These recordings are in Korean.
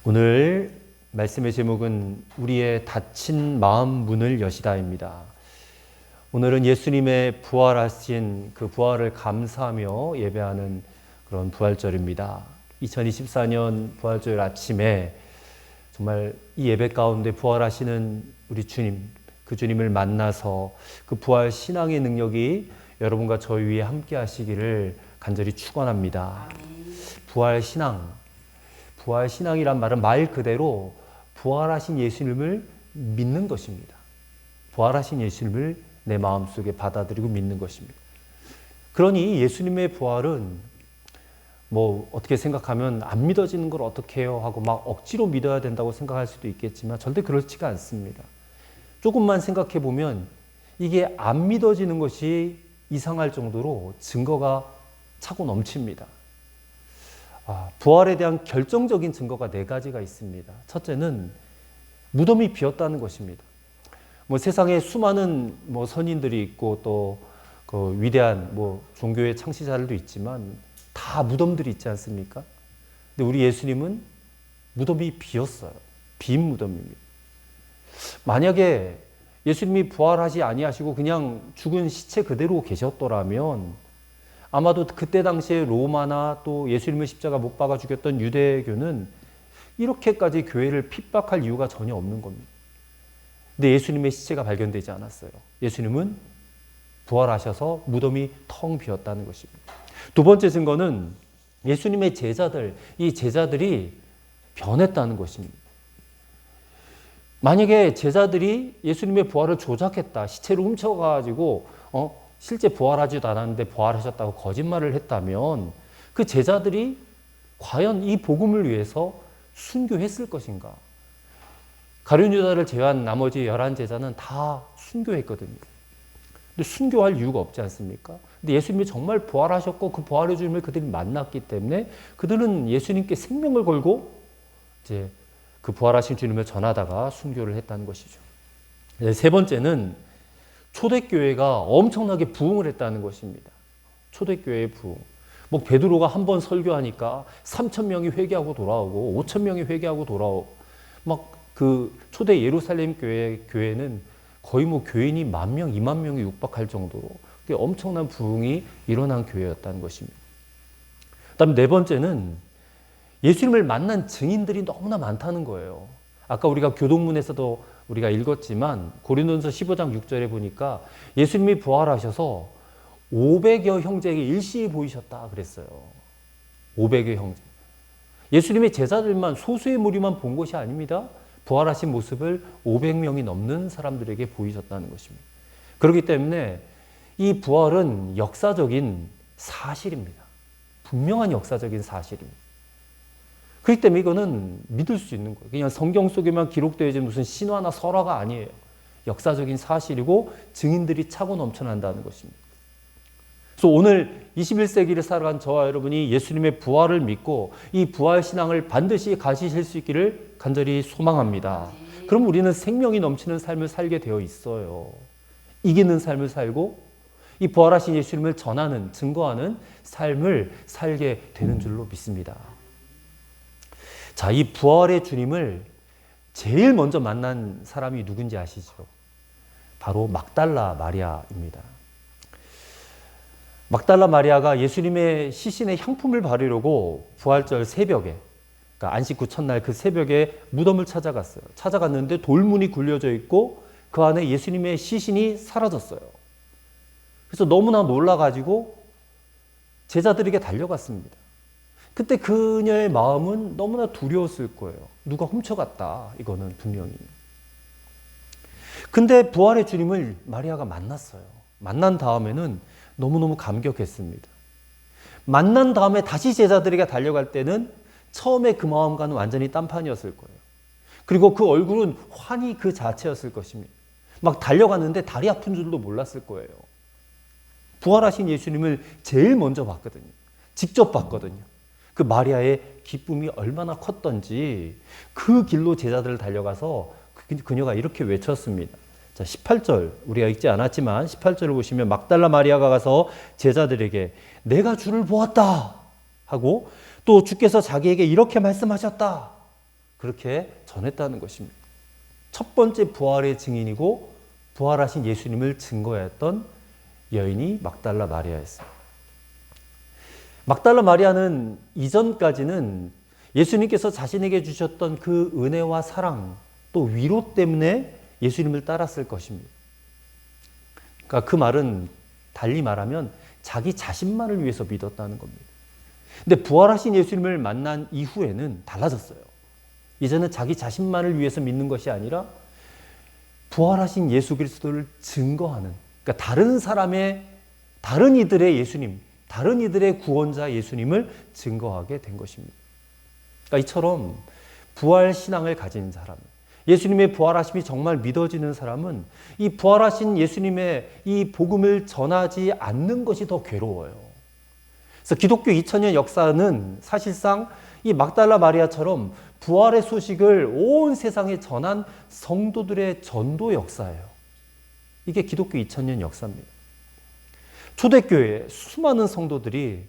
오늘 말씀의 제목은 우리의 닫힌 마음 문을 여시다입니다. 오늘은 예수님의 부활하신 그 부활을 감사하며 예배하는 그런 부활절입니다. 2024년 부활절 아침에 정말 이 예배 가운데 부활하시는 우리 주님, 그 주님을 만나서 그 부활 신앙의 능력이 여러분과 저희 위에 함께 하시기를 간절히 축원합니다. 부활 신앙이란 말은 말 그대로 부활하신 예수님을 믿는 것입니다. 부활하신 예수님을 내 마음속에 받아들이고 믿는 것입니다. 그러니 예수님의 부활은 어떻게 생각하면 안 믿어지는 걸 어떻게 해요 하고 막 억지로 믿어야 된다고 생각할 수도 있겠지만 절대 그렇지가 않습니다. 조금만 생각해 보면 이게 안 믿어지는 것이 이상할 정도로 증거가 차고 넘칩니다. 부활에 대한 결정적인 증거가 4가지가 있습니다. 첫째는 무덤이 비었다는 것입니다. 세상에 수많은 선인들이 있고 또 그 위대한 종교의 창시자들도 있지만 다 무덤들이 있지 않습니까? 근데 우리 예수님은 무덤이 비었어요. 빈 무덤입니다. 만약에 예수님이 부활하지 아니하시고 그냥 죽은 시체 그대로 계셨더라면 아마도 그때 당시에 로마나 또 예수님을 십자가 못 박아 죽였던 유대교는 이렇게까지 교회를 핍박할 이유가 전혀 없는 겁니다. 근데 예수님의 시체가 발견되지 않았어요. 예수님은 부활하셔서 무덤이 텅 비었다는 것입니다. 두 번째 증거는 예수님의 이 제자들이 변했다는 것입니다. 만약에 제자들이 예수님의 부활을 조작했다, 시체를 훔쳐가지고 실제 부활하지도 않았는데 부활하셨다고 거짓말을 했다면 그 제자들이 과연 이 복음을 위해서 순교했을 것인가? 가룟 유다를 제외한 나머지 11제자는 다 순교했거든요. 근데 순교할 이유가 없지 않습니까? 근데 예수님이 정말 부활하셨고 그 부활의 주님을 그들이 만났기 때문에 그들은 예수님께 생명을 걸고 이제 그 부활하신 주님을 전하다가 순교를 했다는 것이죠. 세 번째는 초대교회가 엄청나게 부흥을 했다는 것입니다. 초대교회의 부흥. 베드로가 한 번 설교하니까 3,000명이 회개하고 돌아오고 5,000명이 회개하고 돌아오고 그 초대 예루살렘 교회는 거의 교인이 10,000명, 20,000명이 육박할 정도로 엄청난 부흥이 일어난 교회였다는 것입니다. 그다음 네 번째는 예수님을 만난 증인들이 너무나 많다는 거예요. 아까 우리가 교동문에서도 우리가 읽었지만 고린도전서 15장 6절에 보니까 예수님이 부활하셔서 500여 형제에게 일시에 보이셨다 그랬어요. 500여 형제. 예수님의 제자들만 소수의 무리만 본 것이 아닙니다. 부활하신 모습을 500명이 넘는 사람들에게 보이셨다는 것입니다. 그렇기 때문에 이 부활은 역사적인 사실입니다. 분명한 역사적인 사실입니다. 그렇기 때문에 이거는 믿을 수 있는 거예요. 그냥 성경 속에만 기록되어진 무슨 신화나 설화가 아니에요. 역사적인 사실이고 증인들이 차고 넘쳐난다는 것입니다. 그래서 오늘 21세기를 살아간 저와 여러분이 예수님의 부활을 믿고 이 부활 신앙을 반드시 가지실 수 있기를 간절히 소망합니다. 그럼 우리는 생명이 넘치는 삶을 살게 되어 있어요. 이기는 삶을 살고 이 부활하신 예수님을 전하는, 증거하는 삶을 살게 되는 줄로 믿습니다. 자, 이 부활의 주님을 제일 먼저 만난 사람이 누군지 아시죠? 바로 막달라 마리아입니다. 막달라 마리아가 예수님의 시신에 향품을 바르려고 부활절 새벽에, 그러니까 안식 후 첫날 그 새벽에 무덤을 찾아갔어요. 찾아갔는데 돌문이 굴려져 있고 그 안에 예수님의 시신이 사라졌어요. 그래서 너무나 놀라가지고 제자들에게 달려갔습니다. 그때 그녀의 마음은 너무나 두려웠을 거예요. 누가 훔쳐갔다. 이거는 분명히. 근데 부활의 주님을 마리아가 만났어요. 만난 다음에는 너무너무 감격했습니다. 만난 다음에 다시 제자들에게 달려갈 때는 처음에 그 마음과는 완전히 딴판이었을 거예요. 그리고 그 얼굴은 환희 그 자체였을 것입니다. 달려갔는데 다리 아픈 줄도 몰랐을 거예요. 부활하신 예수님을 제일 먼저 봤거든요. 직접 봤거든요. 그 마리아의 기쁨이 얼마나 컸던지 그 길로 제자들 달려가서 그녀가 이렇게 외쳤습니다. 자, 18절 우리가 읽지 않았지만 18절을 보시면 막달라 마리아가 가서 제자들에게 내가 주를 보았다 하고 또 주께서 자기에게 이렇게 말씀하셨다 그렇게 전했다는 것입니다. 첫 번째 부활의 증인이고 부활하신 예수님을 증거했던 여인이 막달라 마리아였습니다. 막달라 마리아는 이전까지는 예수님께서 자신에게 주셨던 그 은혜와 사랑 또 위로 때문에 예수님을 따랐을 것입니다. 그러니까 그 말은 달리 말하면 자기 자신만을 위해서 믿었다는 겁니다. 근데 부활하신 예수님을 만난 이후에는 달라졌어요. 이제는 자기 자신만을 위해서 믿는 것이 아니라 부활하신 예수 그리스도를 증거하는, 그러니까 다른 이들의 예수님, 다른 이들의 구원자 예수님을 증거하게 된 것입니다. 그러니까 이처럼 부활 신앙을 가진 사람, 예수님의 부활하심이 정말 믿어지는 사람은 이 부활하신 예수님의 이 복음을 전하지 않는 것이 더 괴로워요. 그래서 기독교 2000년 역사는 사실상 이 막달라 마리아처럼 부활의 소식을 온 세상에 전한 성도들의 전도 역사예요. 이게 기독교 2000년 역사입니다. 초대교회에 수많은 성도들이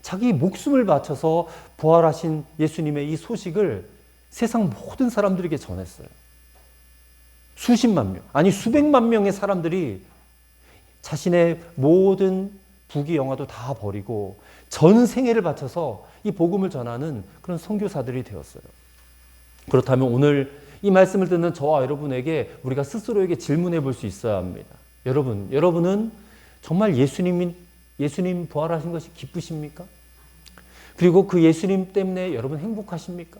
자기 목숨을 바쳐서 부활하신 예수님의 이 소식을 세상 모든 사람들에게 전했어요. 수십만 명, 아니 수백만 명의 사람들이 자신의 모든 부귀 영화도 다 버리고 전 생애를 바쳐서 이 복음을 전하는 그런 선교사들이 되었어요. 그렇다면 오늘 이 말씀을 듣는 저와 여러분에게 우리가 스스로에게 질문해 볼 수 있어야 합니다. 여러분은 정말 예수님 부활하신 것이 기쁘십니까? 그리고 그 예수님 때문에 여러분 행복하십니까?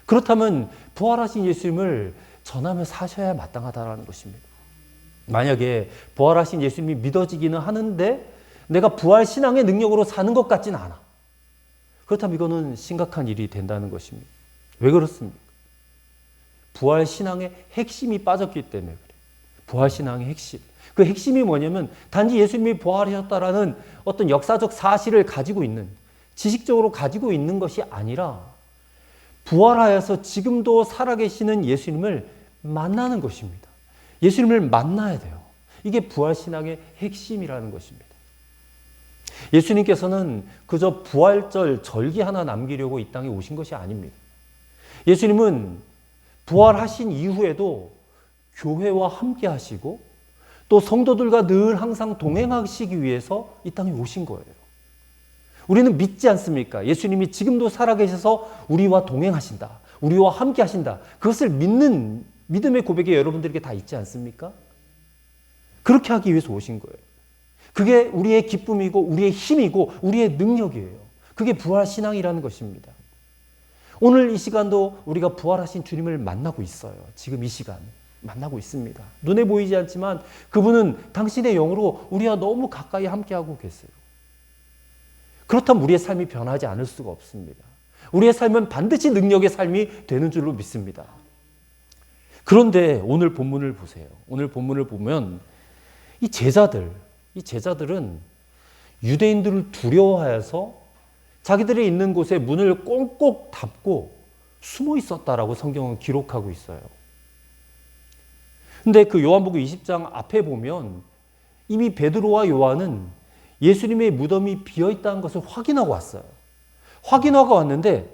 그렇다면 부활하신 예수님을 전하며 사셔야 마땅하다는 것입니다. 만약에 부활하신 예수님이 믿어지기는 하는데 내가 부활 신앙의 능력으로 사는 것 같지는 않아. 그렇다면 이거는 심각한 일이 된다는 것입니다. 왜 그렇습니까? 부활 신앙의 핵심이 빠졌기 때문에 그래요. 부활 신앙의 핵심. 그 핵심이 뭐냐면 단지 예수님이 부활하셨다라는 어떤 역사적 사실을 가지고 있는, 지식적으로 가지고 있는 것이 아니라 부활하여서 지금도 살아계시는 예수님을 만나는 것입니다. 예수님을 만나야 돼요. 이게 부활신앙의 핵심이라는 것입니다. 예수님께서는 그저 부활절 절기 하나 남기려고 이 땅에 오신 것이 아닙니다. 예수님은 부활하신 이후에도 교회와 함께 하시고 또 성도들과 늘 항상 동행하시기 위해서 이 땅에 오신 거예요. 우리는 믿지 않습니까? 예수님이 지금도 살아계셔서 우리와 동행하신다. 우리와 함께 하신다. 그것을 믿는 믿음의 고백이 여러분들에게 다 있지 않습니까? 그렇게 하기 위해서 오신 거예요. 그게 우리의 기쁨이고 우리의 힘이고 우리의 능력이에요. 그게 부활신앙이라는 것입니다. 오늘 이 시간도 우리가 부활하신 주님을 만나고 있어요. 지금 이 시간 만나고 있습니다. 눈에 보이지 않지만 그분은 당신의 영으로 우리와 너무 가까이 함께하고 계세요. 그렇다면 우리의 삶이 변하지 않을 수가 없습니다. 우리의 삶은 반드시 능력의 삶이 되는 줄로 믿습니다. 그런데 오늘 본문을 보세요. 오늘 본문을 보면 이 제자들은 유대인들을 두려워하여서 자기들이 있는 곳에 문을 꽁꽁 닫고 숨어 있었다라고 성경은 기록하고 있어요. 근데 그 요한복음 20장 앞에 보면 이미 베드로와 요한은 예수님의 무덤이 비어 있다는 것을 확인하고 왔어요. 확인하고 왔는데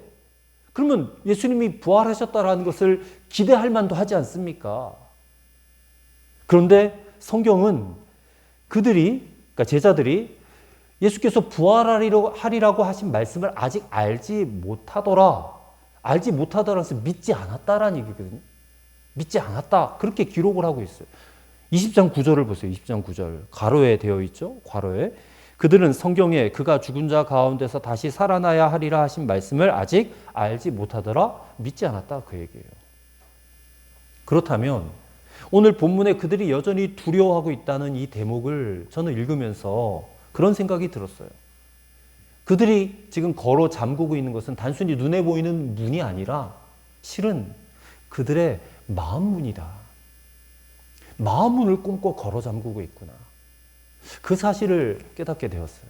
그러면 예수님이 부활하셨다라는 것을 기대할 만도 하지 않습니까? 그런데 성경은 그러니까 제자들이 예수께서 부활하리라고 하신 말씀을 아직 알지 못하더라서 믿지 않았다라는 얘기거든요. 믿지 않았다. 그렇게 기록을 하고 있어요. 20장 9절을 보세요. 20장 9절. 괄호에 되어 있죠. 괄호에. 그들은 성경에 그가 죽은 자 가운데서 다시 살아나야 하리라 하신 말씀을 아직 알지 못하더라. 믿지 않았다. 그 얘기예요. 그렇다면 오늘 본문에 그들이 여전히 두려워하고 있다는 이 대목을 저는 읽으면서 그런 생각이 들었어요. 그들이 지금 걸어 잠그고 있는 것은 단순히 눈에 보이는 문이 아니라 실은 그들의 마음 문이다. 마음 문을 꽁꽁 걸어 잠그고 있구나. 그 사실을 깨닫게 되었어요.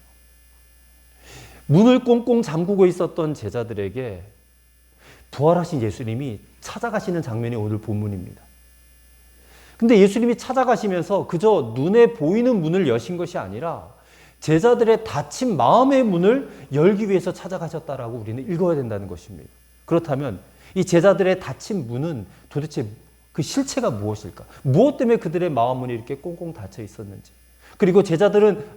문을 꽁꽁 잠그고 있었던 제자들에게 부활하신 예수님이 찾아가시는 장면이 오늘 본문입니다. 근데 예수님이 찾아가시면서 그저 눈에 보이는 문을 여신 것이 아니라 제자들의 닫힌 마음의 문을 열기 위해서 찾아가셨다라고 우리는 읽어야 된다는 것입니다. 그렇다면 이 제자들의 닫힌 문은 도대체 그 실체가 무엇일까? 무엇 때문에 그들의 마음 문이 이렇게 꽁꽁 닫혀 있었는지. 그리고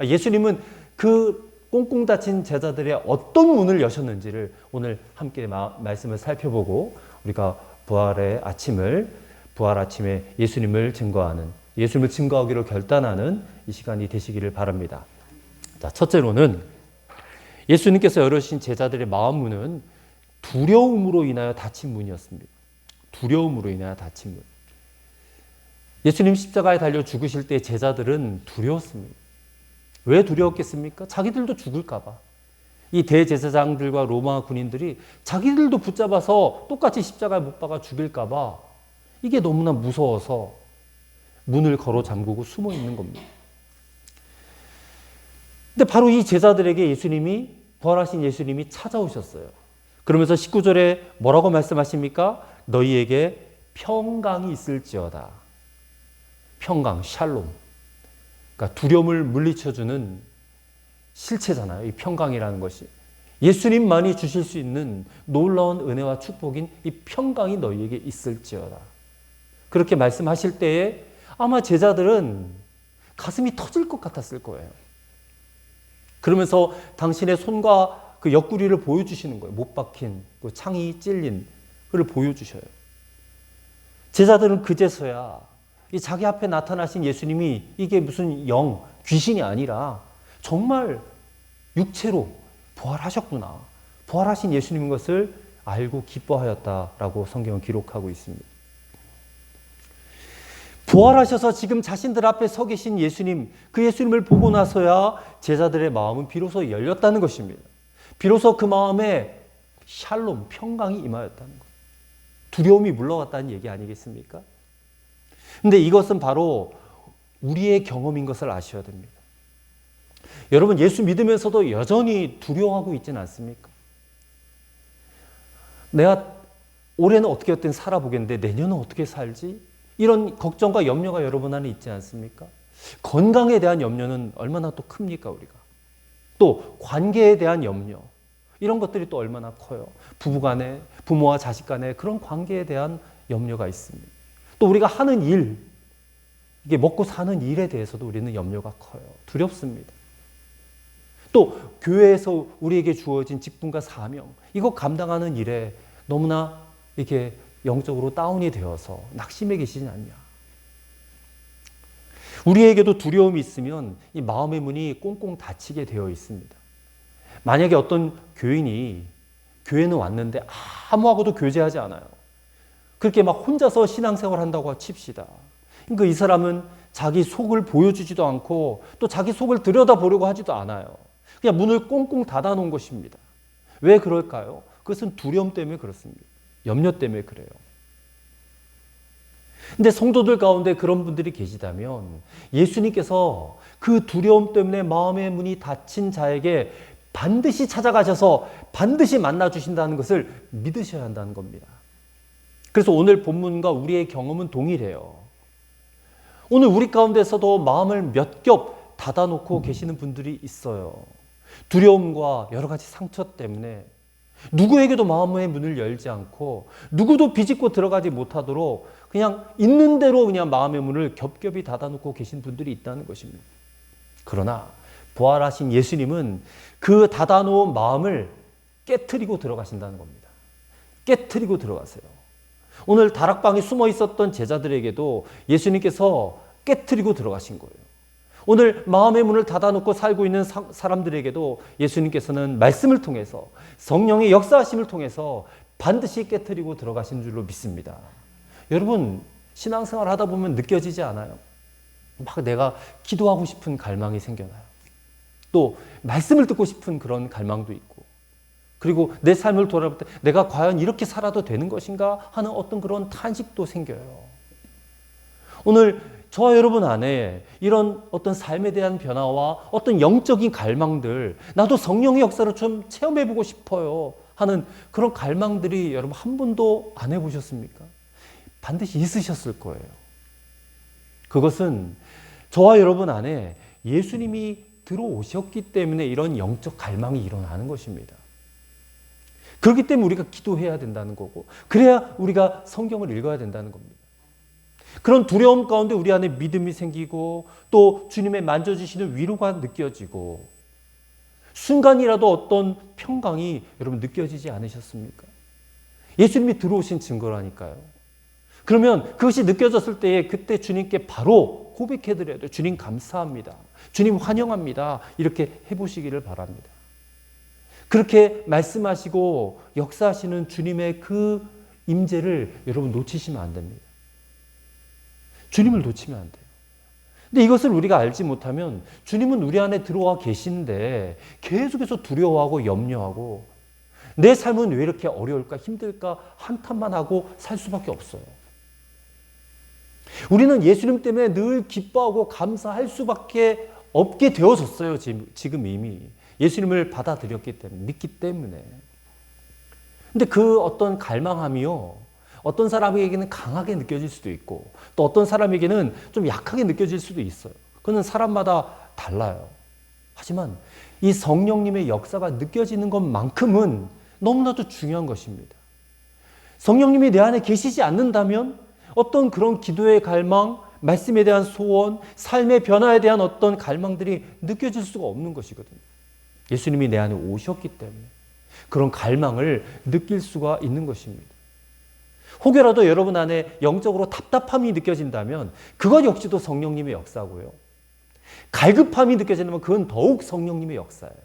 예수님은 그 꽁꽁 닫힌 제자들의 어떤 문을 여셨는지를 오늘 함께 말씀을 살펴보고 우리가 부활 아침에 예수님을 증거하기로 결단하는 이 시간이 되시기를 바랍니다. 자, 첫째로는 예수님께서 열으신 제자들의 마음 문은 두려움으로 인하여 닫힌 문이었습니다. 두려움으로 인하여 닫힌 문. 예수님 십자가에 달려 죽으실 때 제자들은 두려웠습니다. 왜 두려웠겠습니까? 자기들도 죽을까 봐. 이 대제사장들과 로마 군인들이 자기들도 붙잡아서 똑같이 십자가에 못 박아 죽일까 봐 이게 너무나 무서워서 문을 걸어 잠그고 숨어 있는 겁니다. 근데 바로 이 제자들에게 부활하신 예수님이 찾아오셨어요. 그러면서 19절에 뭐라고 말씀하십니까? 너희에게 평강이 있을지어다. 평강, 샬롬. 그러니까 두려움을 물리쳐주는 실체잖아요. 이 평강이라는 것이. 예수님만이 주실 수 있는 놀라운 은혜와 축복인 이 평강이 너희에게 있을지어다. 그렇게 말씀하실 때에 아마 제자들은 가슴이 터질 것 같았을 거예요. 그러면서 당신의 손과 그 옆구리를 보여주시는 거예요. 못 박힌, 그 창이 찔린 그를 보여주셔요. 제자들은 그제서야 이 자기 앞에 나타나신 예수님이 이게 무슨 귀신이 아니라 정말 육체로 부활하셨구나. 부활하신 예수님인 것을 알고 기뻐하였다라고 성경은 기록하고 있습니다. 부활하셔서 지금 자신들 앞에 서 계신 예수님, 그 예수님을 보고 나서야 제자들의 마음은 비로소 열렸다는 것입니다. 비로소 그 마음에 샬롬, 평강이 임하였다는 것. 두려움이 물러갔다는 얘기 아니겠습니까? 근데 이것은 바로 우리의 경험인 것을 아셔야 됩니다. 여러분, 예수 믿으면서도 여전히 두려워하고 있지는 않습니까? 내가 올해는 어떻게 살아보겠는데 내년은 어떻게 살지? 이런 걱정과 염려가 여러분 안에 있지 않습니까? 건강에 대한 염려는 얼마나 또 큽니까, 우리가? 또 관계에 대한 염려, 이런 것들이 또 얼마나 커요. 부부간에, 부모와 자식 간에 그런 관계에 대한 염려가 있습니다. 또 우리가 하는 일, 이게 먹고 사는 일에 대해서도 우리는 염려가 커요. 두렵습니다. 또 교회에서 우리에게 주어진 직분과 사명, 이거 감당하는 일에 너무나 이렇게 영적으로 다운이 되어서 낙심해 계시지 않냐. 우리에게도 두려움이 있으면 이 마음의 문이 꽁꽁 닫히게 되어 있습니다. 만약에 어떤 교인이 교회는 왔는데 아무하고도 교제하지 않아요. 그렇게 막 혼자서 신앙생활 한다고 칩시다. 그러니까 이 사람은 자기 속을 보여주지도 않고 또 자기 속을 들여다보려고 하지도 않아요. 그냥 문을 꽁꽁 닫아놓은 것입니다. 왜 그럴까요? 그것은 두려움 때문에 그렇습니다. 염려 때문에 그래요. 근데 성도들 가운데 그런 분들이 계시다면 예수님께서 그 두려움 때문에 마음의 문이 닫힌 자에게 반드시 찾아가셔서 반드시 만나주신다는 것을 믿으셔야 한다는 겁니다. 그래서 오늘 본문과 우리의 경험은 동일해요. 오늘 우리 가운데서도 마음을 몇 겹 닫아놓고 계시는 분들이 있어요. 두려움과 여러 가지 상처 때문에 누구에게도 마음의 문을 열지 않고 누구도 비집고 들어가지 못하도록 그냥 있는 대로 그냥 마음의 문을 겹겹이 닫아놓고 계신 분들이 있다는 것입니다. 그러나 부활하신 예수님은 그 닫아놓은 마음을 깨트리고 들어가신다는 겁니다. 깨트리고 들어가세요. 오늘 다락방에 숨어 있었던 제자들에게도 예수님께서 깨트리고 들어가신 거예요. 오늘 마음의 문을 닫아놓고 살고 있는 사람들에게도 예수님께서는 말씀을 통해서 성령의 역사하심을 통해서 반드시 깨트리고 들어가신 줄로 믿습니다. 여러분, 신앙생활 하다 보면 느껴지지 않아요? 막 내가 기도하고 싶은 갈망이 생겨나요. 또 말씀을 듣고 싶은 그런 갈망도 있고, 그리고 내 삶을 돌아볼 때 내가 과연 이렇게 살아도 되는 것인가 하는 어떤 그런 탄식도 생겨요. 오늘 저와 여러분 안에 이런 어떤 삶에 대한 변화와 어떤 영적인 갈망들, 나도 성령의 역사를 좀 체험해보고 싶어요 하는 그런 갈망들이 여러분 한 번도 안 해보셨습니까? 반드시 있으셨을 거예요. 그것은 저와 여러분 안에 예수님이 들어오셨기 때문에 이런 영적 갈망이 일어나는 것입니다. 그렇기 때문에 우리가 기도해야 된다는 거고, 그래야 우리가 성경을 읽어야 된다는 겁니다. 그런 두려움 가운데 우리 안에 믿음이 생기고 또 주님의 만져주시는 위로가 느껴지고 순간이라도 어떤 평강이 여러분 느껴지지 않으셨습니까? 예수님이 들어오신 증거라니까요. 그러면 그것이 느껴졌을 때에 그때 주님께 바로 고백해드려야 돼요. 주님 감사합니다. 주님 환영합니다. 이렇게 해보시기를 바랍니다. 그렇게 말씀하시고 역사하시는 주님의 그 임재를 여러분 놓치시면 안 됩니다. 주님을 놓치면 안 돼요. 근데 이것을 우리가 알지 못하면 주님은 우리 안에 들어와 계신데 계속해서 두려워하고 염려하고 내 삶은 왜 이렇게 어려울까 힘들까 한탄만 하고 살 수밖에 없어요. 우리는 예수님 때문에 늘 기뻐하고 감사할 수밖에 없게 되어졌어요. 지금 이미 예수님을 받아들였기 때문에, 믿기 때문에. 근데 그 어떤 갈망함이요, 어떤 사람에게는 강하게 느껴질 수도 있고 또 어떤 사람에게는 좀 약하게 느껴질 수도 있어요. 그건 사람마다 달라요. 하지만 이 성령님의 역사가 느껴지는 것만큼은 너무나도 중요한 것입니다. 성령님이 내 안에 계시지 않는다면 어떤 그런 기도의 갈망, 말씀에 대한 소원, 삶의 변화에 대한 어떤 갈망들이 느껴질 수가 없는 것이거든요. 예수님이 내 안에 오셨기 때문에 그런 갈망을 느낄 수가 있는 것입니다. 혹여라도 여러분 안에 영적으로 답답함이 느껴진다면 그것 역시도 성령님의 역사고요. 갈급함이 느껴진다면 그건 더욱 성령님의 역사예요.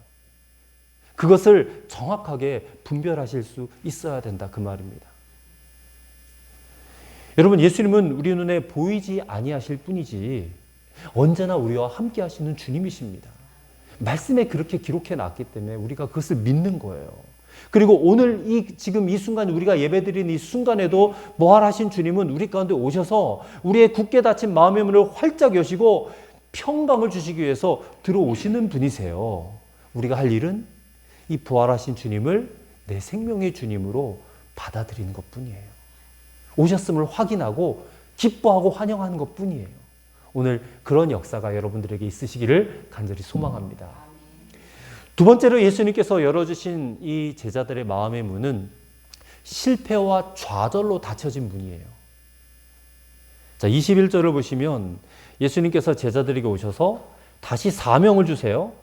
그것을 정확하게 분별하실 수 있어야 된다, 그 말입니다. 여러분, 예수님은 우리 눈에 보이지 아니하실 뿐이지 언제나 우리와 함께 하시는 주님이십니다. 말씀에 그렇게 기록해 놨기 때문에 우리가 그것을 믿는 거예요. 그리고 오늘 지금 이 순간 우리가 예배드리는 이 순간에도 부활하신 주님은 우리 가운데 오셔서 우리의 굳게 닫힌 마음의 문을 활짝 여시고 평강을 주시기 위해서 들어오시는 분이세요. 우리가 할 일은 이 부활하신 주님을 내 생명의 주님으로 받아들이는 것뿐이에요. 오셨음을 확인하고 기뻐하고 환영하는 것뿐이에요. 오늘 그런 역사가 여러분들에게 있으시기를 간절히 소망합니다. 두 번째로 예수님께서 열어주신 이 제자들의 마음의 문은 실패와 좌절로 닫혀진 문이에요. 자, 21절을 보시면 예수님께서 제자들에게 오셔서 다시 사명을 주세요.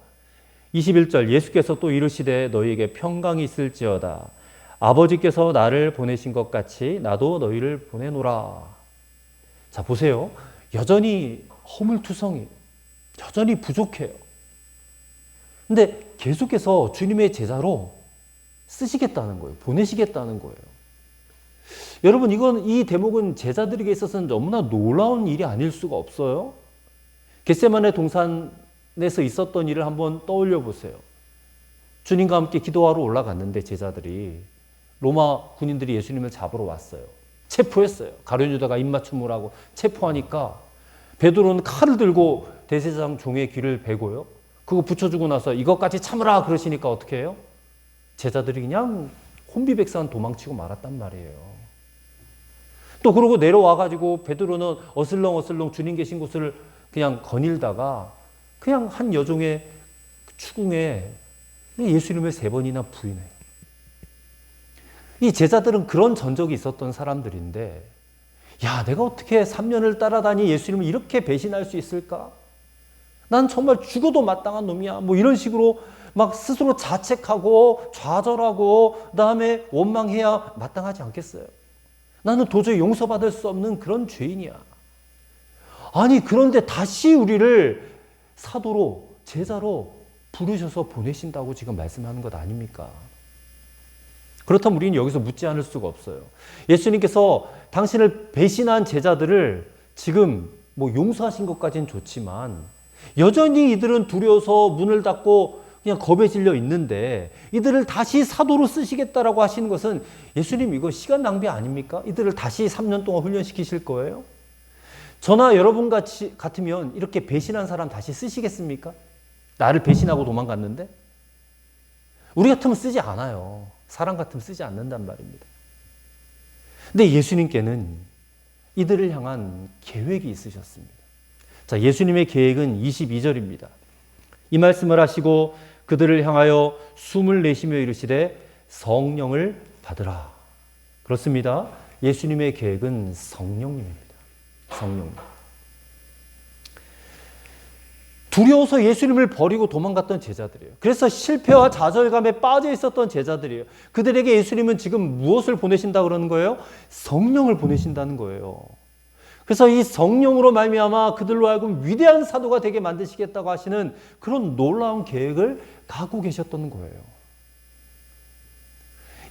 21절, 예수께서 또 이르시되 너희에게 평강이 있을지어다. 아버지께서 나를 보내신 것 같이 나도 너희를 보내노라. 자, 보세요. 여전히 허물투성이에요. 여전히 부족해요. 근데 계속해서 주님의 제자로 쓰시겠다는 거예요. 보내시겠다는 거예요. 여러분, 이 대목은 제자들에게 있어서는 너무나 놀라운 일이 아닐 수가 없어요. 겟세마네 동산에서 있었던 일을 한번 떠올려 보세요. 주님과 함께 기도하러 올라갔는데 제자들이 로마 군인들이 예수님을 잡으러 왔어요. 체포했어요. 가룟 유다가 입맞춤을 하고 체포하니까 베드로는 칼을 들고 대제사장 종의 귀를 베고요. 그거 붙여주고 나서 이것까지 참으라 그러시니까 어떻게 해요? 제자들이 그냥 혼비백산 도망치고 말았단 말이에요. 또 그러고 내려와가지고 베드로는 어슬렁어슬렁 주님 계신 곳을 그냥 거닐다가 그냥 한 여종의 추궁에 예수님을 3번이나 부인해요. 이 제자들은 그런 전적이 있었던 사람들인데, 야, 내가 어떻게 3년을 따라다니 예수님을 이렇게 배신할 수 있을까? 난 정말 죽어도 마땅한 놈이야. 뭐 이런 식으로 막 스스로 자책하고 좌절하고 그다음에 원망해야 마땅하지 않겠어요? 나는 도저히 용서받을 수 없는 그런 죄인이야. 아니, 그런데 다시 우리를 사도로, 제자로 부르셔서 보내신다고 지금 말씀하는 것 아닙니까? 그렇다면 우리는 여기서 묻지 않을 수가 없어요. 예수님께서 당신을 배신한 제자들을 지금 뭐 용서하신 것까지는 좋지만 여전히 이들은 두려워서 문을 닫고 그냥 겁에 질려 있는데 이들을 다시 사도로 쓰시겠다라고 하시는 것은 예수님 이거 시간 낭비 아닙니까? 이들을 다시 3년 동안 훈련시키실 거예요? 저나 여러분 같으면 이렇게 배신한 사람 다시 쓰시겠습니까? 나를 배신하고 도망갔는데? 우리 같으면 쓰지 않아요. 사람 같으면 쓰지 않는단 말입니다. 근데 예수님께는 이들을 향한 계획이 있으셨습니다. 자, 예수님의 계획은 22절입니다. 이 말씀을 하시고 그들을 향하여 숨을 내쉬며 이르시되 성령을 받으라. 그렇습니다. 예수님의 계획은 성령님입니다. 성령님. 두려워서 예수님을 버리고 도망갔던 제자들이에요. 그래서 실패와 좌절감에 빠져 있었던 제자들이에요. 그들에게 예수님은 지금 무엇을 보내신다 그러는 거예요? 성령을 보내신다는 거예요. 그래서 이 성령으로 말미암아 그들로 하여금 위대한 사도가 되게 만드시겠다고 하시는 그런 놀라운 계획을 갖고 계셨던 거예요.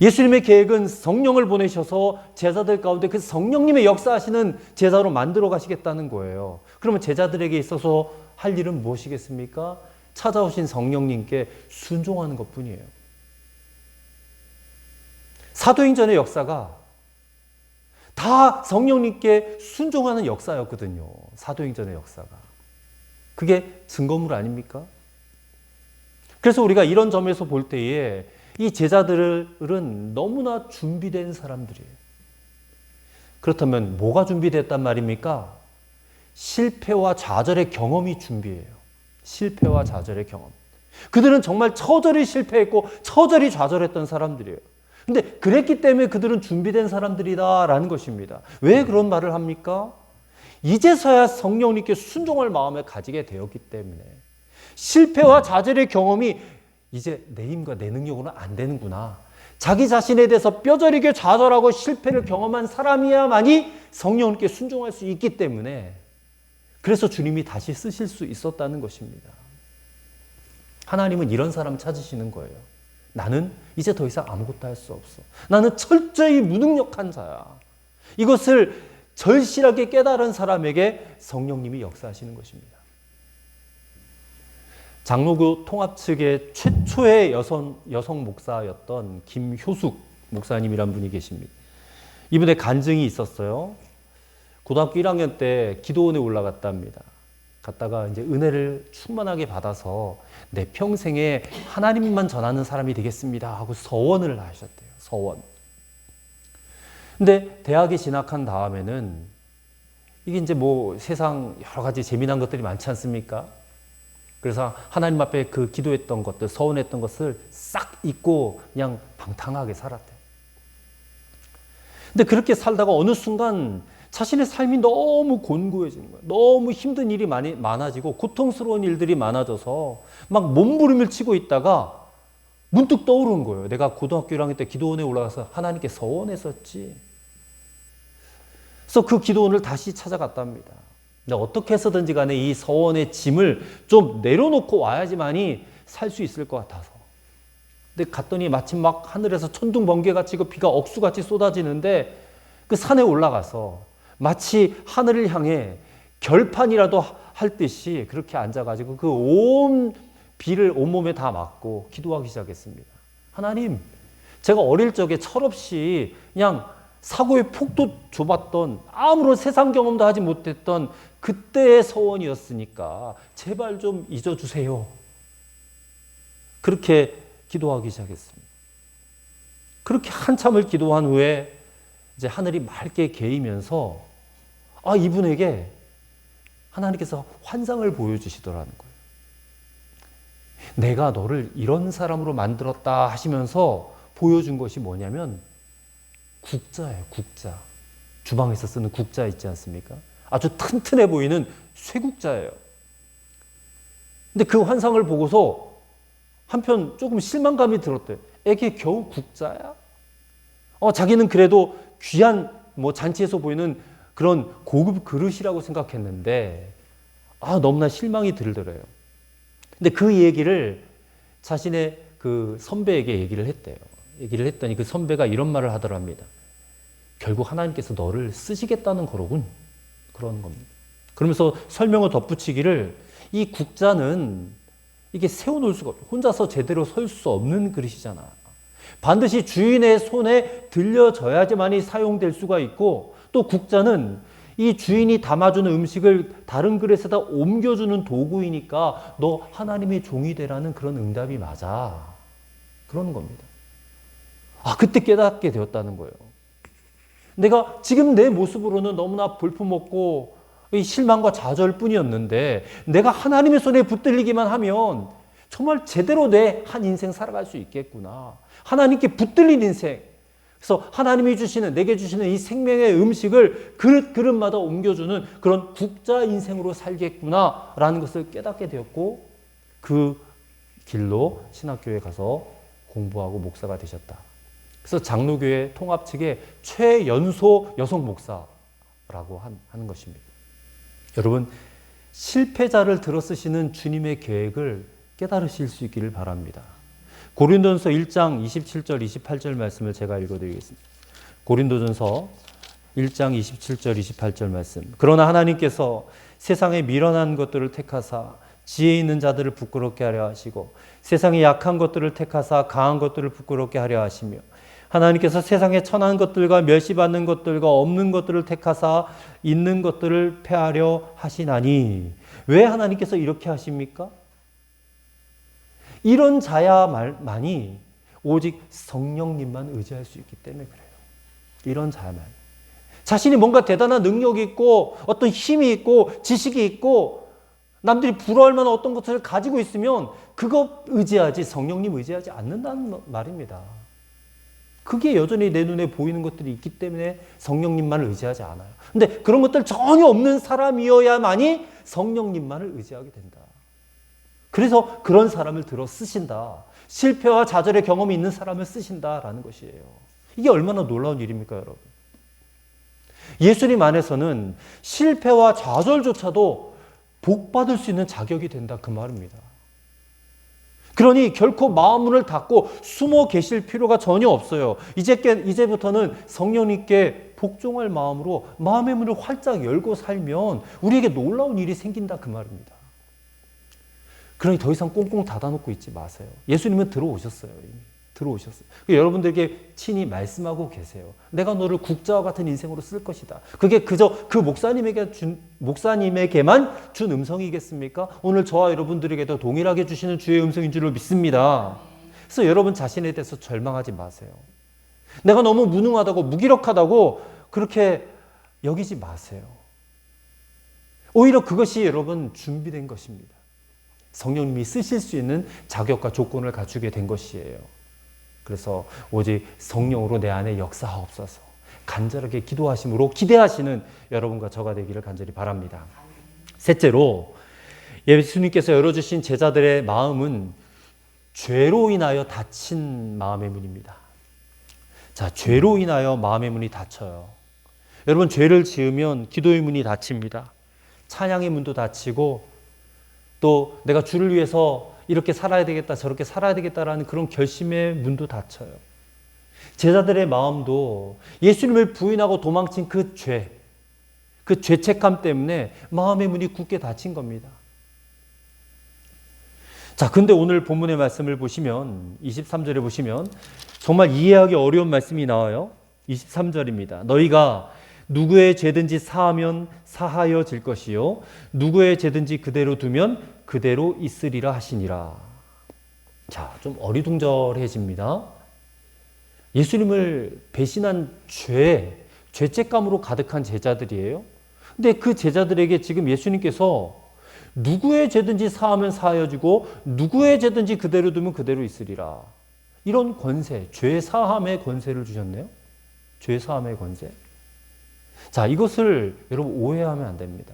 예수님의 계획은 성령을 보내셔서 제자들 가운데 그 성령님의 역사하시는 제자로 만들어 가시겠다는 거예요. 그러면 제자들에게 있어서 할 일은 무엇이겠습니까? 찾아오신 성령님께 순종하는 것뿐이에요. 사도행전의 역사가 다 성령님께 순종하는 역사였거든요. 사도행전의 역사가. 그게 증거물 아닙니까? 그래서 우리가 이런 점에서 볼 때에 이 제자들은 너무나 준비된 사람들이에요. 그렇다면 뭐가 준비됐단 말입니까? 실패와 좌절의 경험이 준비예요. 실패와 좌절의 경험. 그들은 정말 처절히 실패했고 처절히 좌절했던 사람들이에요. 근데 그랬기 때문에 그들은 준비된 사람들이다라는 것입니다. 왜 그런 말을 합니까? 이제서야 성령님께 순종할 마음을 가지게 되었기 때문에 실패와 좌절의 경험이 이제 내 힘과 내 능력으로는 안 되는구나. 자기 자신에 대해서 뼈저리게 좌절하고 실패를 경험한 사람이야만이 성령님께 순종할 수 있기 때문에 그래서 주님이 다시 쓰실 수 있었다는 것입니다. 하나님은 이런 사람 찾으시는 거예요. 나는 이제 더 이상 아무것도 할 수 없어. 나는 철저히 무능력한 자야. 이것을 절실하게 깨달은 사람에게 성령님이 역사하시는 것입니다. 장로교 통합 측의 최초의 여성 목사였던 김효숙 목사님이란 분이 계십니다. 이분의 간증이 있었어요. 고등학교 1학년 때 기도원에 올라갔답니다. 갔다가 이제 은혜를 충만하게 받아서 내 평생에 하나님만 전하는 사람이 되겠습니다 하고 서원을 하셨대요. 서원. 근데 대학에 진학한 다음에는 이게 이제 뭐 세상 여러 가지 재미난 것들이 많지 않습니까? 그래서 하나님 앞에 그 기도했던 것들, 서원했던 것을 싹 잊고 그냥 방탕하게 살았대요. 근데 그렇게 살다가 어느 순간 자신의 삶이 너무 곤고해지는 거예요. 너무 힘든 일이 많아지고 고통스러운 일들이 많아져서 막 몸부림을 치고 있다가 문득 떠오르는 거예요. 내가 고등학교 1학년 때 기도원에 올라가서 하나님께 서원했었지. 그래서 그 기도원을 다시 찾아갔답니다. 근데 어떻게 해서든지 간에 이 서원의 짐을 좀 내려놓고 와야지만이 살 수 있을 것 같아서. 근데 갔더니 마침 막 하늘에서 천둥 번개가 치고 비가 억수같이 쏟아지는데 그 산에 올라가서 마치 하늘을 향해 결판이라도 할 듯이 그렇게 앉아가지고 그 온 비를 온몸에 다 맞고 기도하기 시작했습니다. 하나님, 제가 어릴 적에 철없이 그냥 사고의 폭도 좁았던 아무런 세상 경험도 하지 못했던 그때의 서원이었으니까 제발 좀 잊어주세요. 그렇게 기도하기 시작했습니다. 그렇게 한참을 기도한 후에 이제 하늘이 맑게 개이면서 이분에게 하나님께서 환상을 보여주시더라는 거예요. 내가 너를 이런 사람으로 만들었다 하시면서 보여준 것이 뭐냐면 국자예요. 국자. 주방에서 쓰는 국자 있지 않습니까? 아주 튼튼해 보이는 쇠국자예요. 근데 그 환상을 보고서 한편 조금 실망감이 들었대요. 이게 겨우 국자야? 자기는 그래도 귀한 잔치에서 보이는 그런 고급 그릇이라고 생각했는데 너무나 실망이 들더래요. 근데 그 얘기를 자신의 그 선배에게 얘기를 했대요. 얘기를 했더니 그 선배가 이런 말을 하더랍니다. 결국 하나님께서 너를 쓰시겠다는 거로군. 그런 겁니다. 그러면서 설명을 덧붙이기를 이 국자는 이게 세워놓을 수가 없어요. 혼자서 제대로 설 수 없는 그릇이잖아. 반드시 주인의 손에 들려져야지만이 사용될 수가 있고 또 국자는 이 주인이 담아주는 음식을 다른 그릇에다 옮겨주는 도구이니까 너 하나님의 종이 되라는 그런 응답이 맞아. 그러는 겁니다. 그때 깨닫게 되었다는 거예요. 내가 지금 내 모습으로는 너무나 볼품없고 실망과 좌절뿐이었는데 내가 하나님의 손에 붙들리기만 하면 정말 제대로 내 한 인생 살아갈 수 있겠구나. 하나님께 붙들린 인생. 그래서 하나님이 주시는, 내게 주시는 이 생명의 음식을 그릇마다 옮겨주는 그런 국자 인생으로 살겠구나라는 것을 깨닫게 되었고, 그 길로 신학교에 가서 공부하고 목사가 되셨다. 그래서 장로교회 통합 측의 최연소 여성 목사라고 하는 것입니다. 여러분, 실패자를 들어쓰시는 주님의 계획을 깨달으실 수 있기를 바랍니다. 고린도전서 1장 27절 28절 말씀을 제가 읽어드리겠습니다. 고린도전서 1장 27절 28절 말씀. 그러나 하나님께서 세상에 미련한 것들을 택하사 지혜 있는 자들을 부끄럽게 하려 하시고 세상에 약한 것들을 택하사 강한 것들을 부끄럽게 하려 하시며 하나님께서 세상에 천한 것들과 멸시받는 것들과 없는 것들을 택하사 있는 것들을 패하려 하시나니. 왜 하나님께서 이렇게 하십니까? 이런 자야만이 오직 성령님만 의지할 수 있기 때문에 그래요. 이런 자야만. 자신이 뭔가 대단한 능력이 있고 어떤 힘이 있고 지식이 있고 남들이 부러워할 만한 어떤 것을 가지고 있으면 그거 의지하지 성령님 의지하지 않는다는 말입니다. 그게 여전히 내 눈에 보이는 것들이 있기 때문에 성령님만을 의지하지 않아요. 근데 그런 것들 전혀 없는 사람이어야만이 성령님만을 의지하게 된다. 그래서 그런 사람을 들어 쓰신다. 실패와 좌절의 경험이 있는 사람을 쓰신다라는 것이에요. 이게 얼마나 놀라운 일입니까, 여러분? 예수님 안에서는 실패와 좌절조차도 복받을 수 있는 자격이 된다, 그 말입니다. 그러니 결코 마음문을 닫고 숨어 계실 필요가 전혀 없어요. 이제부터는 성령님께 복종할 마음으로 마음의 문을 활짝 열고 살면 우리에게 놀라운 일이 생긴다, 그 말입니다. 그러니 더 이상 꽁꽁 닫아놓고 있지 마세요. 예수님은 들어오셨어요. 이미 들어오셨어요. 친히 친히 말씀하고 계세요. 내가 너를 국자와 같은 인생으로 쓸 것이다. 그게 그저 그 목사님에게만 준 음성이겠습니까? 오늘 저와 여러분들에게도 동일하게 주시는 주의 음성인 줄로 믿습니다. 그래서 여러분 자신에 대해서 절망하지 마세요. 내가 너무 무능하다고 무기력하다고 그렇게 여기지 마세요. 오히려 그것이 여러분 준비된 것입니다. 성령님이 쓰실 수 있는 자격과 조건을 갖추게 된 것이에요. 그래서 오직 성령으로 내 안에 역사하옵소서 간절하게 기도하심으로 기대하시는 여러분과 저가 되기를 간절히 바랍니다. 셋째로, 예수님께서 열어주신 제자들의 마음은 죄로 인하여 닫힌 마음의 문입니다. 자, 죄로 인하여 마음의 문이 닫혀요. 여러분, 죄를 지으면 기도의 문이 닫힙니다. 찬양의 문도 닫히고 또 내가 주를 위해서 이렇게 살아야 되겠다 저렇게 살아야 되겠다라는 그런 결심의 문도 닫혀요. 제자들의 마음도 예수님을 부인하고 도망친 그 죄책감 때문에 마음의 문이 굳게 닫힌 겁니다. 자, 근데 오늘 본문의 말씀을 보시면 23절에 보시면 정말 이해하기 어려운 말씀이 나와요. 23절입니다. 너희가 누구의 죄든지 사하면 사하여질 것이요 누구의 죄든지 그대로 두면 그대로 있으리라 하시니라. 자, 좀 어리둥절해집니다. 예수님을 배신한 죄책감으로 가득한 제자들이에요. 근데 그 제자들에게 지금 예수님께서 누구의 죄든지 사하면 사하여지고 누구의 죄든지 그대로 두면 그대로 있으리라. 이런 권세, 죄 사함의 권세를 주셨네요. 죄 사함의 권세. 자, 이것을 여러분 오해하면 안 됩니다.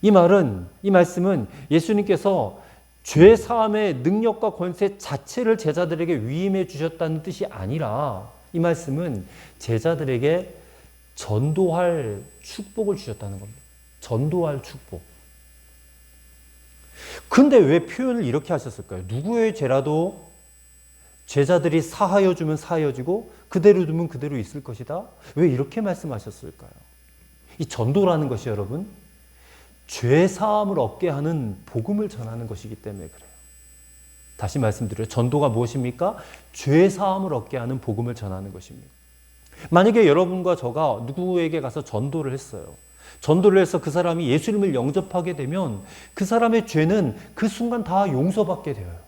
이 말씀은 예수님께서 죄 사함의 능력과 권세 자체를 제자들에게 위임해 주셨다는 뜻이 아니라 이 말씀은 제자들에게 전도할 축복을 주셨다는 겁니다. 전도할 축복. 근데 왜 표현을 이렇게 하셨을까요? 누구의 죄라도 제자들이 사하여 주면 사하여지고 그대로 두면 그대로 있을 것이다. 왜 이렇게 말씀하셨을까요? 이 전도라는 것이 여러분 죄 사함을 얻게 하는 복음을 전하는 것이기 때문에 그래요. 다시 말씀드려요. 전도가 무엇입니까? 죄 사함을 얻게 하는 복음을 전하는 것입니다. 만약에 여러분과 저가 누구에게 가서 전도를 했어요. 전도를 해서 그 사람이 예수님을 영접하게 되면 그 사람의 죄는 그 순간 다 용서받게 돼요.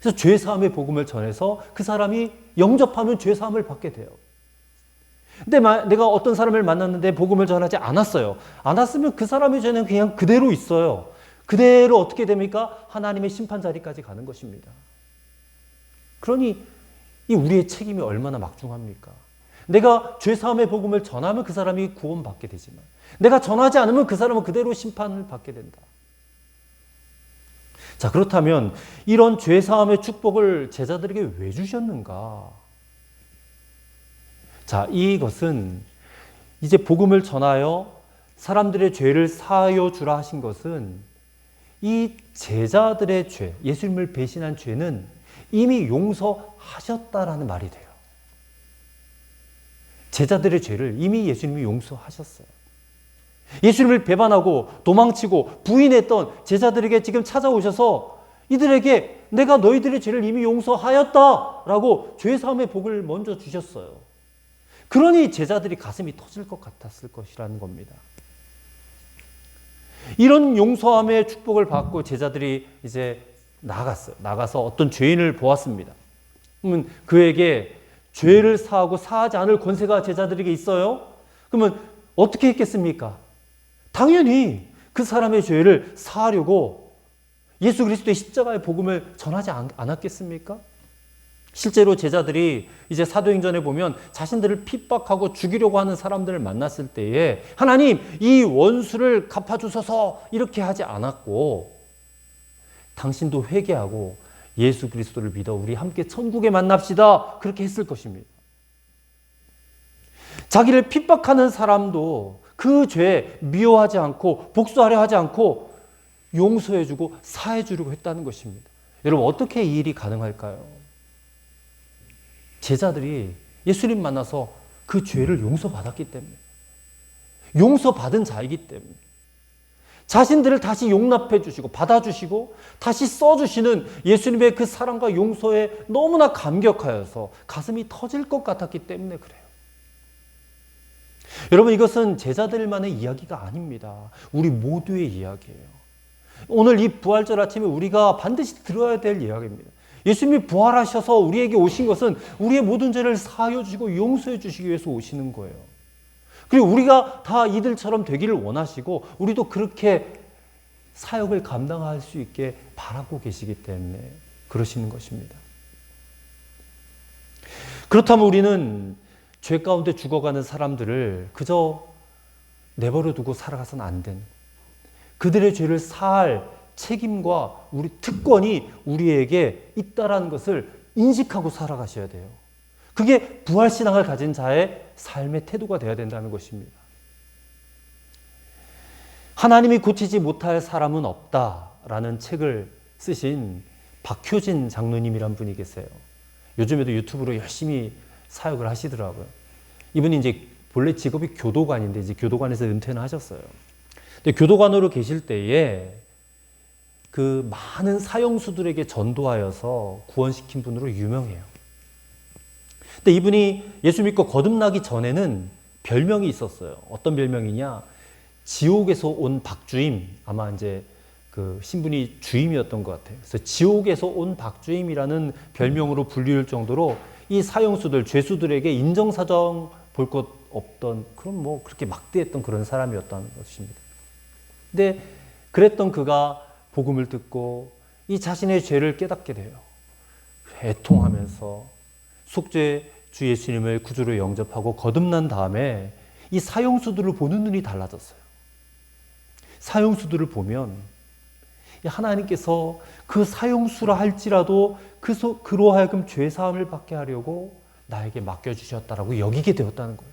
그래서 죄사함의 복음을 전해서 그 사람이 영접하면 죄사함을 받게 돼요. 근데 내가 어떤 사람을 만났는데 복음을 전하지 않았어요. 않았으면 그 사람의 죄는 그냥 그대로 있어요. 그대로 어떻게 됩니까? 하나님의 심판 자리까지 가는 것입니다. 그러니 이 우리의 책임이 얼마나 막중합니까? 내가 죄사함의 복음을 전하면 그 사람이 구원받게 되지만 내가 전하지 않으면 그 사람은 그대로 심판을 받게 된다. 자, 그렇다면 이런 죄사함의 축복을 제자들에게 왜 주셨는가? 자, 이것은 이제 복음을 전하여 사람들의 죄를 사하여 주라 하신 것은 이 제자들의 죄, 예수님을 배신한 죄는 이미 용서하셨다라는 말이 돼요. 제자들의 죄를 이미 예수님이 용서하셨어요. 예수님을 배반하고 도망치고 부인했던 제자들에게 지금 찾아오셔서 이들에게 내가 너희들의 죄를 이미 용서하였다라고 죄사함의 복을 먼저 주셨어요. 그러니 제자들이 가슴이 터질 것 같았을 것이라는 겁니다. 이런 용서함의 축복을 받고 제자들이 이제 나갔어요. 나가서 어떤 죄인을 보았습니다. 그러면 그에게 죄를 사하고 사하지 않을 권세가 제자들에게 있어요? 그러면 어떻게 했겠습니까? 당연히 그 사람의 죄를 사하려고 예수 그리스도의 십자가의 복음을 전하지 않았겠습니까? 실제로 제자들이 이제 사도행전에 보면 자신들을 핍박하고 죽이려고 하는 사람들을 만났을 때에 하나님 이 원수를 갚아주소서 이렇게 하지 않았고 당신도 회개하고 예수 그리스도를 믿어 우리 함께 천국에 만납시다 그렇게 했을 것입니다. 자기를 핍박하는 사람도 그 죄 미워하지 않고 복수하려 하지 않고 용서해주고 사해주려고 했다는 것입니다. 여러분 어떻게 이 일이 가능할까요? 제자들이 예수님 만나서 그 죄를 용서받았기 때문에 용서받은 자이기 때문에 자신들을 다시 용납해 주시고 받아주시고 다시 써주시는 예수님의 그 사랑과 용서에 너무나 감격하여서 가슴이 터질 것 같았기 때문에 그래요. 여러분 이것은 제자들만의 이야기가 아닙니다. 우리 모두의 이야기예요. 오늘 이 부활절 아침에 우리가 반드시 들어야 될 이야기입니다. 예수님이 부활하셔서 우리에게 오신 것은 우리의 모든 죄를 사하여 주시고 용서해 주시기 위해서 오시는 거예요. 그리고 우리가 다 이들처럼 되기를 원하시고 우리도 그렇게 사역을 감당할 수 있게 바라고 계시기 때문에 그러시는 것입니다. 그렇다면 우리는 죄 가운데 죽어가는 사람들을 그저 내버려 두고 살아가서는 안 되는 그들의 죄를 사할 책임과 우리 특권이 우리에게 있다라는 것을 인식하고 살아가셔야 돼요. 그게 부활신앙을 가진 자의 삶의 태도가 되어야 된다는 것입니다. 하나님이 고치지 못할 사람은 없다라는 책을 쓰신 박효진 장로님이란 분이 계세요. 요즘에도 유튜브로 열심히 사역을 하시더라고요. 이분이 이제 본래 직업이 교도관인데 이제 교도관에서 은퇴는 하셨어요. 근데 교도관으로 계실 때에 그 많은 사형수들에게 전도하여서 구원시킨 분으로 유명해요. 근데 이분이 예수 믿고 거듭나기 전에는 별명이 있었어요. 어떤 별명이냐? 지옥에서 온 박주임. 아마 이제 그 신분이 주임이었던 것 같아요. 그래서 지옥에서 온 박주임이라는 별명으로 불릴 정도로 이 사형수들, 죄수들에게 인정사정 볼 것 없던 그런 뭐 그렇게 막대했던 그런 사람이었다는 것입니다. 근데 그랬던 그가 복음을 듣고 이 자신의 죄를 깨닫게 돼요. 애통하면서 속죄 주 예수님을 구주로 영접하고 거듭난 다음에 이 사형수들을 보는 눈이 달라졌어요. 사형수들을 보면 하나님께서 그 사형수라 할지라도 그로 하여금 죄사함을 받게 하려고 나에게 맡겨주셨다라고 여기게 되었다는 거예요.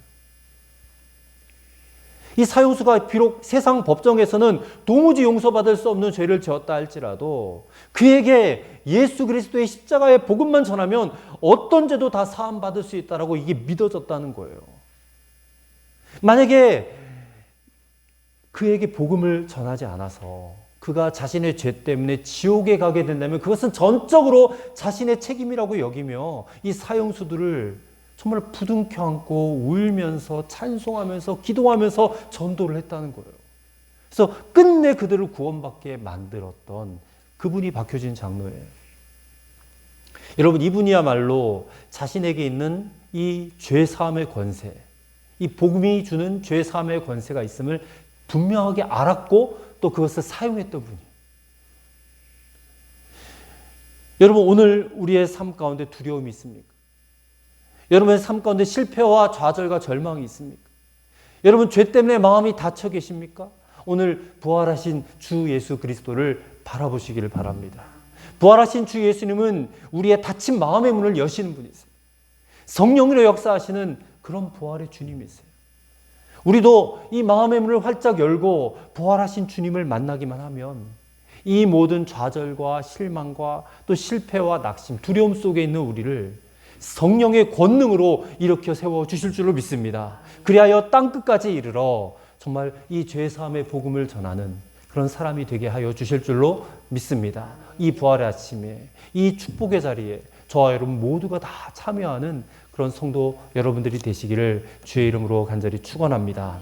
이 사형수가 비록 세상 법정에서는 도무지 용서받을 수 없는 죄를 지었다 할지라도 그에게 예수 그리스도의 십자가의 복음만 전하면 어떤 죄도 다 사함받을 수 있다라고 이게 믿어졌다는 거예요. 만약에 그에게 복음을 전하지 않아서 그가 자신의 죄 때문에 지옥에 가게 된다면 그것은 전적으로 자신의 책임이라고 여기며 이 사형수들을 정말 부둥켜 안고 울면서 찬송하면서 기도하면서 전도를 했다는 거예요. 그래서 끝내 그들을 구원받게 만들었던 그분이 박효진 장로예요. 여러분 이분이야말로 자신에게 있는 이 죄사함의 권세, 이 복음이 주는 죄사함의 권세가 있음을 분명하게 알았고 또 그것을 사용했던 분이에요. 여러분, 오늘 우리의 삶 가운데 두려움이 있습니까? 여러분의 삶 가운데 실패와 좌절과 절망이 있습니까? 여러분, 죄 때문에 마음이 닫혀 계십니까? 오늘 부활하신 주 예수 그리스도를 바라보시기를 바랍니다. 부활하신 주 예수님은 우리의 닫힌 마음의 문을 여시는 분이세요. 성령으로 역사하시는 그런 부활의 주님이세요. 우리도 이 마음의 문을 활짝 열고 부활하신 주님을 만나기만 하면 이 모든 좌절과 실망과 또 실패와 낙심, 두려움 속에 있는 우리를 성령의 권능으로 일으켜 세워주실 줄로 믿습니다. 그리하여 땅끝까지 이르러 정말 이 죄사함의 복음을 전하는 그런 사람이 되게 하여 주실 줄로 믿습니다. 이 부활의 아침에, 이 축복의 자리에 저와 여러분 모두가 다 참여하는 그런 성도 여러분들이 되시기를 주의 이름으로 간절히 축원합니다.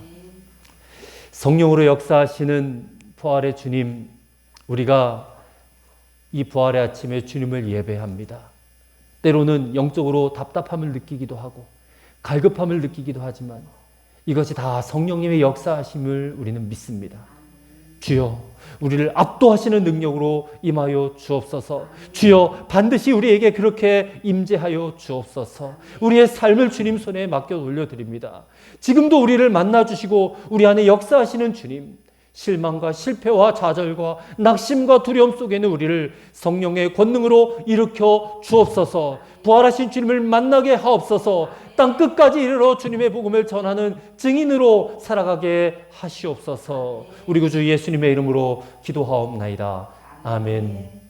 성령으로 역사하시는 부활의 주님, 우리가 이 부활의 아침에 주님을 예배합니다. 때로는 영적으로 답답함을 느끼기도 하고 갈급함을 느끼기도 하지만 이것이 다 성령님의 역사하심을 우리는 믿습니다. 주여, 우리를 압도하시는 능력으로 임하여 주옵소서. 주여, 반드시 우리에게 그렇게 임재하여 주옵소서. 우리의 삶을 주님 손에 맡겨 올려드립니다. 지금도 우리를 만나주시고 우리 안에 역사하시는 주님, 실망과 실패와 좌절과 낙심과 두려움 속에 있는 우리를 성령의 권능으로 일으켜 주옵소서. 부활하신 주님을 만나게 하옵소서. 땅끝까지 이르러 주님의 복음을 전하는 증인으로 살아가게 하시옵소서. 우리 구주 예수님의 이름으로 기도하옵나이다. 아멘.